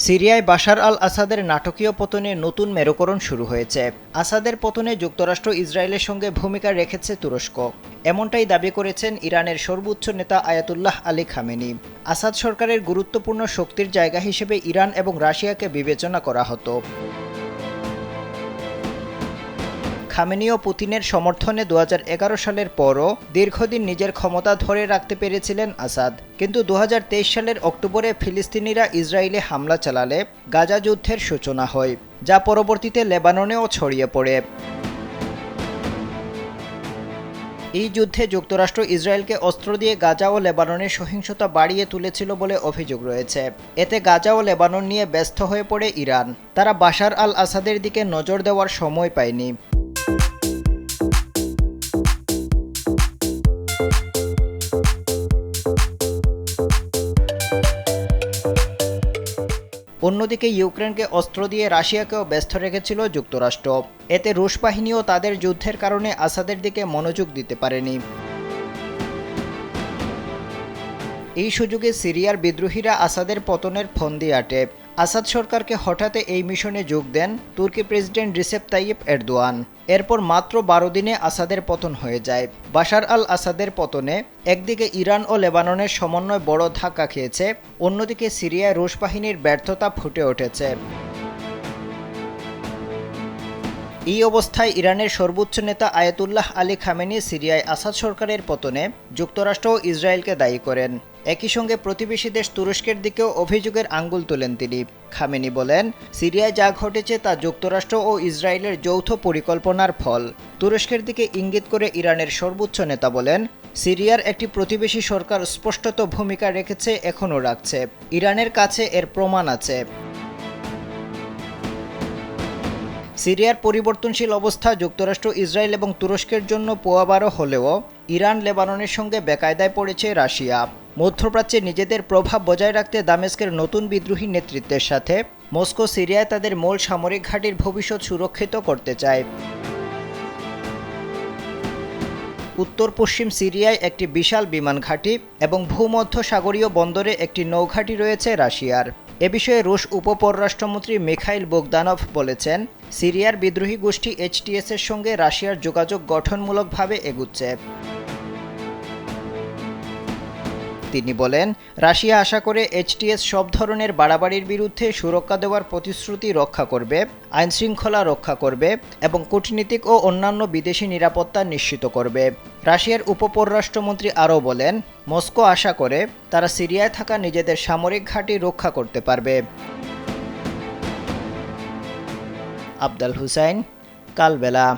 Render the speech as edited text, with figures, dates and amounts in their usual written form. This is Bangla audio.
সিরিয়ায় বাশার আল আসাদের নাটকীয় পতনে নতুন মেরুকরণ শুরু হয়েছে। আসাদের পতনে যুক্তরাষ্ট্র ইসরায়েলের সঙ্গে ভূমিকা রেখেছে তুরস্ক, এমনটাই দাবি করেছেন ইরানের সর্বোচ্চ নেতা আয়াতুল্লাহ আলী খামেনি। আসাদ সরকারের গুরুত্বপূর্ণ শক্তির জায়গা হিসেবে ইরান এবং রাশিয়াকে বিবেচনা করা হতো। খামেনি ও পুতিনের সমর্থনে 2011 সালের পরও দীর্ঘদিন নিজের ক্ষমতা ধরে রাখতে পেরেছিলেন আসাদ, কিন্তু 2023 সালের অক্টোবরে ফিলিস্তিনিরা ইসরায়েলে হামলা চালালে গাজা যুদ্ধের সূচনা হয়, যা পরবর্তীতে লেবাননেও ছড়িয়ে পড়ে। এই যুদ্ধে যুক্তরাষ্ট্র ইসরায়েলকে অস্ত্র দিয়ে গাজা ও লেবাননের সহিংসতা বাড়িয়ে তুলেছিল বলে অভিযোগ রয়েছে। এতে গাজা ও লেবানন নিয়ে ব্যস্ত হয়ে পড়ে ইরান। তারা বাশার আল আসাদের দিকে নজর দেওয়ার সময় পায়নি। অন্যদিকে ইউক্রেনকে অস্ত্র দিয়ে রাশিয়াকেও ব্যস্ত রেখেছিল যুক্তরাষ্ট্র। এতে রুশ বাহিনীও তাদের যুদ্ধের কারণে আসাদের দিকে মনোযোগ দিতে পারেনি। এই সুযোগে সিরিয়ার বিদ্রোহীরা আসাদের পতনের ফন্দি আটে। আসাদ সরকারকে হঠাৎ এই মিশনে যোগ দেন তুর্কি প্রেসিডেন্ট রিসেপ তাইয়িপ এরদোয়ান। এরপর মাত্র 12 দিনে আসাদের পতন হয়ে যায়। বাশার আল আসাদের পতনে একদিকে ইরান ও লেবাননের সমন্বয় বড় ধাক্কা খেয়েছে, অন্যদিকে সিরিয়ায় রুশ বাহিনীর ব্যর্থতা ফুটে উঠেছে। এই অবস্থায় ইরানের সর্বোচ্চ নেতা আয়াতুল্লাহ আলী খামেনি সিরিয়ায় আসাদ সরকারের পতনে যুক্তরাষ্ট্র ও ইসরায়েলকে দায়ী করেন। একই সঙ্গে প্রতিবেশী দেশ তুরস্কের দিকেও অভিযোগের আঙ্গুল তোলেন তিনি। খামেনি বলেন, সিরিয়ায় যা ঘটেছে তা যুক্তরাষ্ট্র ও ইসরায়েলের যৌথ পরিকল্পনার ফল। তুরস্কের দিকে ইঙ্গিত করে ইরানের সর্বোচ্চ নেতা বলেন, সিরিয়ার একটি প্রতিবেশী সরকার স্পষ্টত ভূমিকা রেখেছে, এখনও রাখছে। ইরানের কাছে এর প্রমাণ আছে। সিরিয়ার পরিবর্তনশীল অবস্থা যুক্তরাষ্ট্র, ইসরায়েল এবং তুরস্কের জন্য পোয়াবারও হলেও ইরান, লেবাননের সঙ্গে বেকায়দায় পড়েছে রাশিয়া। মধ্যপ্রাচ্যে নিজেদের প্রভাব বজায় রাখতে দামেস্কের নতুন বিদ্রোহী নেতৃত্বের সাথে মস্কো সিরিয়ায় তাদের মূল সামরিক ঘাঁটির ভবিষ্যৎ সুরক্ষিত করতে চায়। উত্তর পশ্চিম সিরিয়ায় একটি বিশাল বিমান ঘাঁটি এবং ভূমধ্য সাগরীয় বন্দরে একটি নৌঘাঁটি রয়েছে রাশিয়ার। এ বিষয়ে রুশ উপপররাষ্ট্রমন্ত্রী মিখাইল বোগদানভ বলেছেন, সিরিয়ার বিদ্রোহী গোষ্ঠী এইচটিএস-এর সঙ্গে রাশিয়ার যোগাযোগ গঠনমূলকভাবে এগুচ্ছে। তিনি বলেন, রাশিয়া আশা করে এইচটিএস সব ধরনের বাড়াবাড়ির বিরুদ্ধে সুরক্ষা দেওয়ার প্রতিশ্রুতি রক্ষা করবে, আইনশৃঙ্খলা রক্ষা করবে এবং কূটনীতিক ও অন্যান্য বিদেশি নিরাপত্তা নিশ্চিত করবে। রাশিয়ার উপপররাষ্ট্রমন্ত্রী আরও বলেন, মস্কো আশা করে তারা সিরিয়ায় থাকা নিজেদের সামরিক ঘাঁটি রক্ষা করতে পারবে। আবদাল হুসাইন, কালবেলা।